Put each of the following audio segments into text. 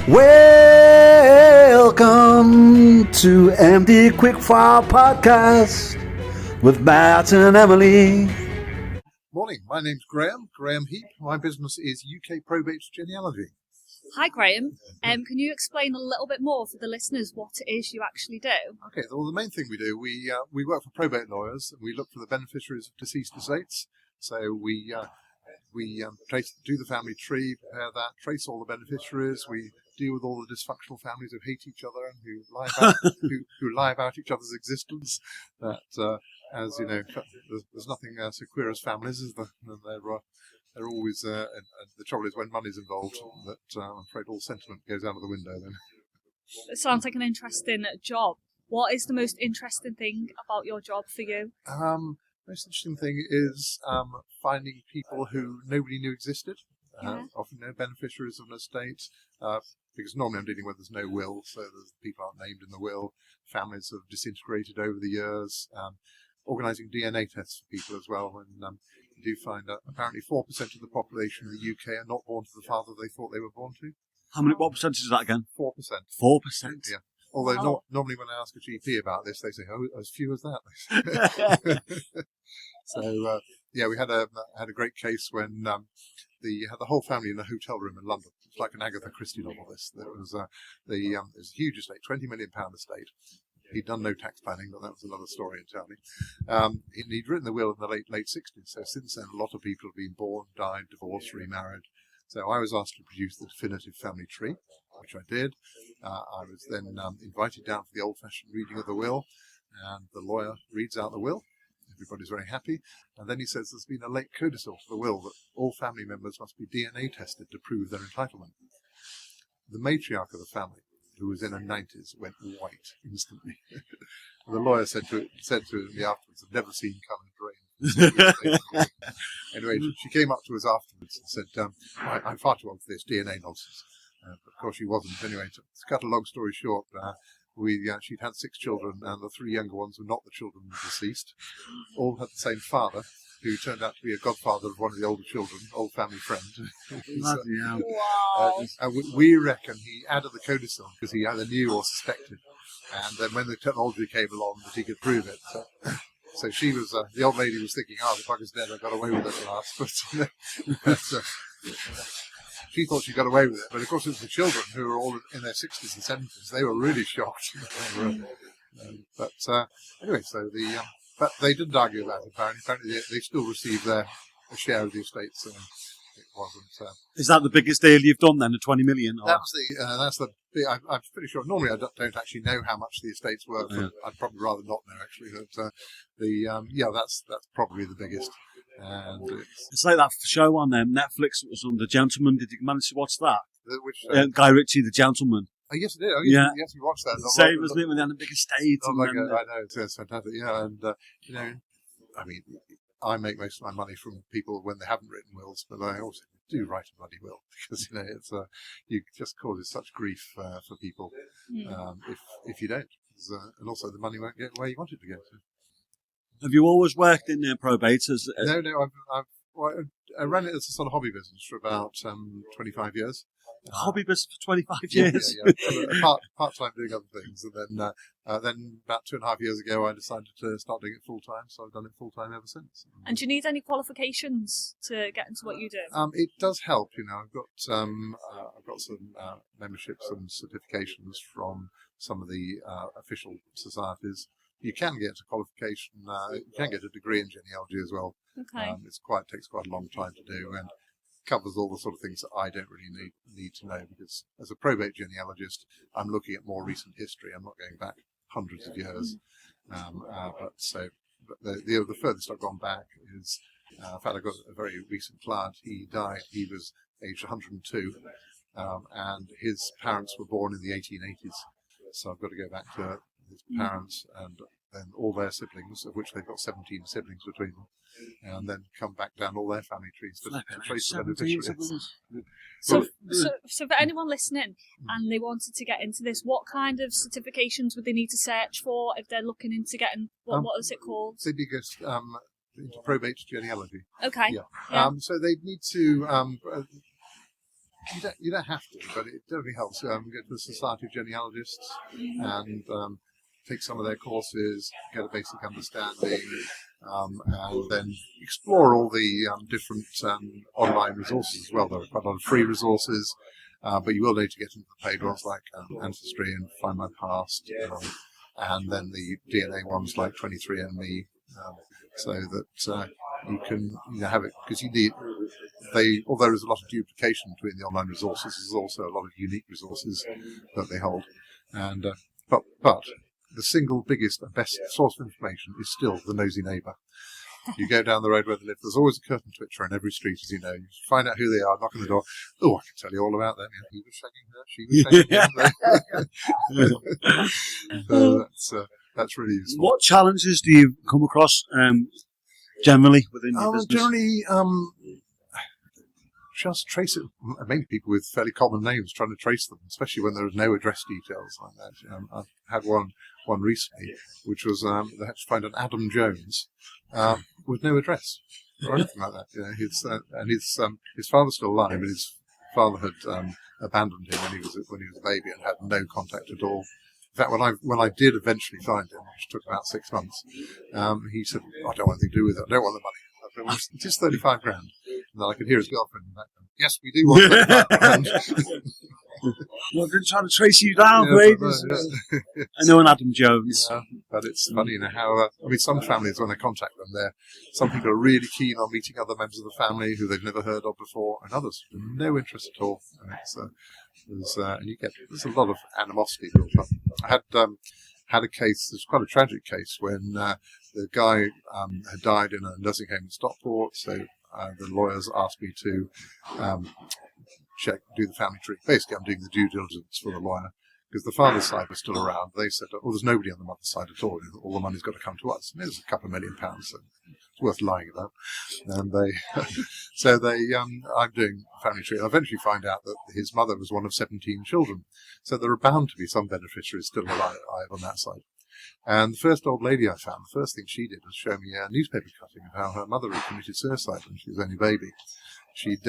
Welcome to MD Quickfire Podcast with Matt and Emily. Morning, my name's Graham Heap. My business is UK Probate Genealogy. Hi Graham, can you explain a little bit more for the listeners what it is you actually do? Okay, well the main thing we do, we work for probate lawyers and we look for the beneficiaries of deceased estates. So we do the family tree, prepare that, trace all the beneficiaries. We deal with all the dysfunctional families who hate each other and who lie about each other's existence. That, as you know, there's nothing so queer as families, is there? And they're always, and the trouble is when money's involved, that I'm afraid all sentiment goes out of the window then. It sounds like an interesting job. What is the most interesting thing about your job for you? Most interesting thing is finding people who nobody knew existed. Often no beneficiaries of an estate, because normally I'm dealing with there's no will, so there's people aren't named in the will. Families have disintegrated over the years. Organising DNA tests for people as well, and you do find that apparently 4% of the population in the UK are not born to the father they thought they were born to. What percentage is that again? 4%. 4%? Yeah. Although normally when I ask a GP about this, they say, "Oh, as few as that." So we had a great case when had the whole family in a hotel room in London. It's like an Agatha Christie novel. There was it was a huge estate, £20 million estate. He'd done no tax planning, but that was another story entirely. He'd written the will in the late 60s. So since then, a lot of people have been born, died, divorced, remarried. So I was asked to produce the definitive family tree, which I did. I was then invited down for the old-fashioned reading of the will, and the lawyer reads out the will. Everybody's very happy. And then he says there's been a late codicil to the will that all family members must be DNA tested to prove their entitlement. The matriarch of the family, who was in her 90s, went white instantly. The lawyer said to me afterwards, "I've never seen colour drain." Anyway, she came up to us afterwards and said, I'm far too old for this DNA nonsense. But of course she wasn't. Anyway, to cut a long story short, she'd had 6 children, and the 3 younger ones were not the children of the deceased. All had the same father, who turned out to be a godfather of one of the older children, old family friend. Wow. We reckon he added the codicil because he either knew or suspected. And then when the technology came along, that he could prove it. So she was, the old lady was thinking, the bugger's dead, I got away with it at last. But she thought she got away with it. But of course it was the children who were all in their 60s and 70s. They were really shocked. But they didn't argue about it, apparently. Apparently they still received a share of the estate, so it wasn't. Is that the biggest deal you've done then, the 20 million? Or? That's the big, I'm pretty sure, normally I don't actually know how much the estate's worth. Yeah. I'd probably rather not know, actually. But that's probably the biggest. And it's like that show on Netflix that was on The Gentleman. Did you manage to watch that? Which Guy Ritchie, The Gentleman. Oh, yes, I did. Yes, we watched that. Same, wasn't it? When they had a big estate. I know, it's fantastic. Yeah, and, I make most of my money from people when they haven't written wills, but I also do write a bloody will because, it's you just causes such grief for people if you don't. And also the money won't get where you want it to go. So. Have you always worked in probate? No, I ran it as a sort of hobby business for about 25 years. Hobby business for 25 years? Yeah. Part-time doing other things. And then about 2.5 years ago, I decided to start doing it full-time, so I've done it full-time ever since. And do you need any qualifications to get into what you do? It does help, I've got some memberships and certifications from some of the official societies. You can get a qualification, you can get a degree in genealogy as well. Okay. It takes quite a long time to do and covers all the sort of things that I don't really need to know, because as a probate genealogist, I'm looking at more recent history. I'm not going back hundreds of years. But the furthest I've gone back is, in fact, I've got a very recent client. He died. He was aged 102, and his parents were born in the 1880s. So I've got to go back to his parents and then all their siblings, of which they've got 17 siblings between them, and then come back down all their family trees to trace the beneficiaries. So for anyone listening and they wanted to get into this, what kind of certifications would they need to search for if they're looking into getting, what is it called? They need to go into probate genealogy. Okay. Yeah. So they need to You don't have to, but it definitely helps. Go to the Society of Genealogists and take some of their courses, get a basic understanding, and then explore all the different online resources as well. There are quite a lot of free resources, but you will need to get into the paid ones like Ancestry and Find My Past, and then the DNA ones like 23andMe, so that you can have it, because you need. Although there's a lot of duplication between the online resources, there's also a lot of unique resources that they hold, and but the single biggest and best source of information is still the nosy neighbour. You go down the road where they live, there's always a curtain twitcher in every street, as you know. You find out who they are, knock on the door. Oh, I can tell you all about them. He was shagging her, she was shagging him. So that's really useful. What challenges do you come across generally within your business? Generally, just trace it. Many people with fairly common names trying to trace them, especially when there are no address details like that. I've had one recently, which was they had to find an Adam Jones with no address or anything like that. His father's still alive, but his father had abandoned him when he was a baby and had no contact at all. In fact, when I did eventually find him, which took about 6 months, he said, "I don't want anything to do with it. I don't want the money." I said, "Well, it is 35 grand." And then I could hear his girlfriend in the background. "Yes, we do want 35 grand." Well, they're trying to trace you down, right? I know an Adam Jones. Yeah, but it's funny, how, some families, when I contact them, some people are really keen on meeting other members of the family who they've never heard of before, and others have no interest at all. And there's a lot of animosity built up. I had a case, it was quite a tragic case, when the guy had died in a nursing home in Stockport, so the lawyers asked me to do the family tree. Basically, I'm doing the due diligence for the lawyer, because the father's side was still around. They said, "Oh, there's nobody on the mother's side at all. All the money's got to come to us." And it was a couple of £1 million, so it's worth lying about. And I'm doing a family tree. I eventually find out that his mother was one of 17 children, so there are bound to be some beneficiaries still alive on that side. And the first old lady I found, the first thing she did was show me a newspaper cutting of how her mother had committed suicide when she was only a baby. She'd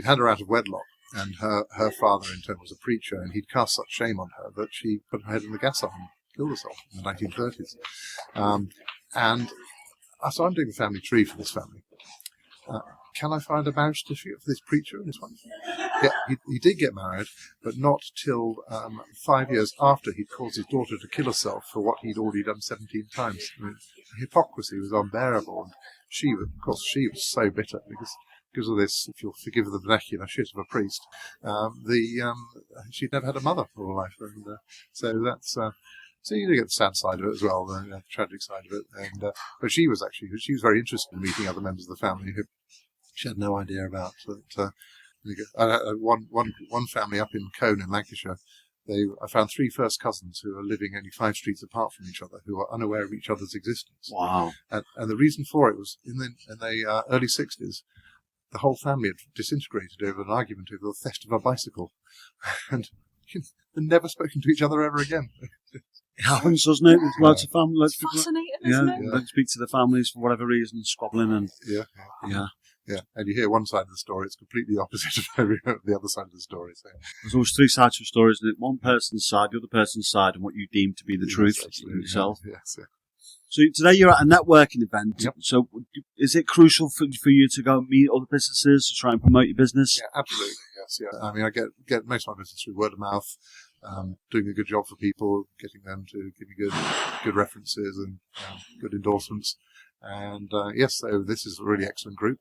had her out of wedlock, and her father in turn was a preacher, and he'd cast such shame on her that she put her head in the gas oven and killed herself in the 1930s. So I'm doing the family tree for this family. Can I find a marriage certificate for this preacher and his wife? Yeah, he did get married, but not till 5 years after he'd caused his daughter to kill herself for what he'd already done 17 times. Hypocrisy was unbearable, and she was so bitter because of this, if you'll forgive the vernacular shit of a priest. She'd never had a mother all her life, and so that's. So you do get the sad side of it as well, the tragic side of it. But she was very interested in meeting other members of the family who she had no idea about. One family up in Colne in Lancashire, I found 3 first cousins who were living only 5 streets apart from each other, who were unaware of each other's existence. Wow! And the reason for it was in the early 60s. The whole family had disintegrated over an argument over the theft of a bicycle, and they'd never spoken to each other ever again. It happens, doesn't it? With lots of families. It's fascinating, isn't it? Don't speak to the families for whatever reason, squabbling and Yeah. And you hear one side of the story; it's completely opposite of the other side of the story. So. There's always 3 sides of stories, isn't it? One person's side, the other person's side, and what you deem to be the truth yourself. Yes. So today you're at a networking event. Yep. So is it crucial for you to go and meet other businesses to try and promote your business? Yeah, absolutely. Yes. Yeah. I mean, I get most of my business through word of mouth, doing a good job for people, getting them to give me good references and good endorsements. And so this is a really excellent group.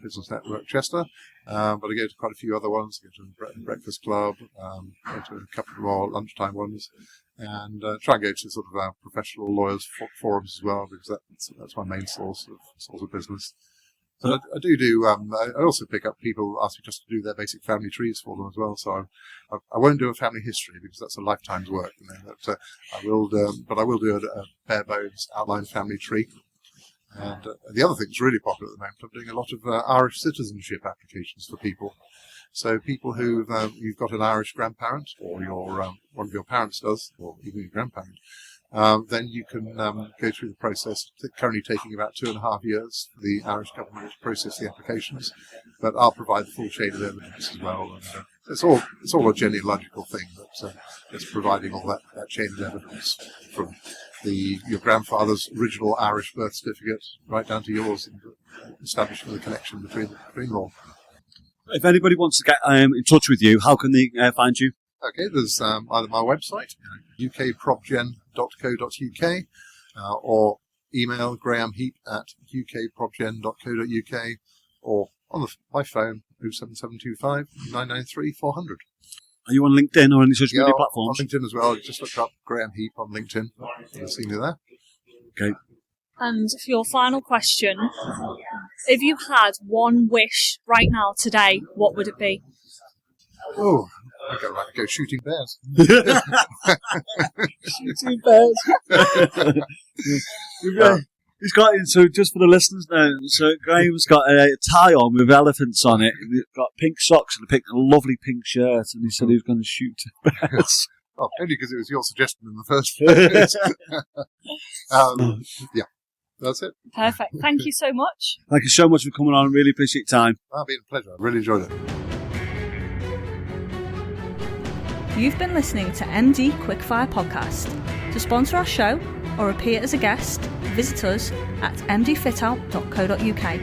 Business Network Chester, but I go to quite a few other ones. I go to Breakfast Club, go to a couple more lunchtime ones, and try and go to sort of professional lawyers forums as well, because that's my main source of business. So I do. I also pick up people ask me just to do their basic family trees for them as well. So I won't do a family history because that's a lifetime's work. But I will do a bare bones outline family tree. And the other thing that's really popular at the moment, I'm doing a lot of Irish citizenship applications for people. So people you've got an Irish grandparent, or your one of your parents does, or even your grandparent, then you can go through the process. Currently taking about 2.5 years for the Irish government to process the applications, but I'll provide the full chain of evidence as well. And, it's all a genealogical thing, but it's providing all that chain of evidence from your grandfather's original Irish birth certificate right down to yours, and establishing the connection between them all. If anybody wants to get in touch with you, how can they find you? Okay, there's either my website, ukprobgen.co.uk, or email Graham Heap at ukprobgen.co.uk, or on my phone, 07725 993 400. Are you on LinkedIn or any social media platforms? On LinkedIn as well. Just look up Graham Heap on LinkedIn. You'll see me there. Okay. And for your final question, if you had one wish right now, today, what would it be? Oh, I'd go shooting bears. Shooting bears. He's got, so just for the listeners now, so Graham's got a tie on with elephants on it. He's got pink socks and a lovely pink shirt, and he said he was going to shoot bears. Oh, only because it was your suggestion in the first place. Yeah, that's it. Perfect. Thank you so much. Thank you so much for coming on. I really appreciate your time. It's been a pleasure. I really enjoyed it. You've been listening to MD Quickfire Podcast. To sponsor our show or appear as a guest, visit us at mdfitout.co.uk.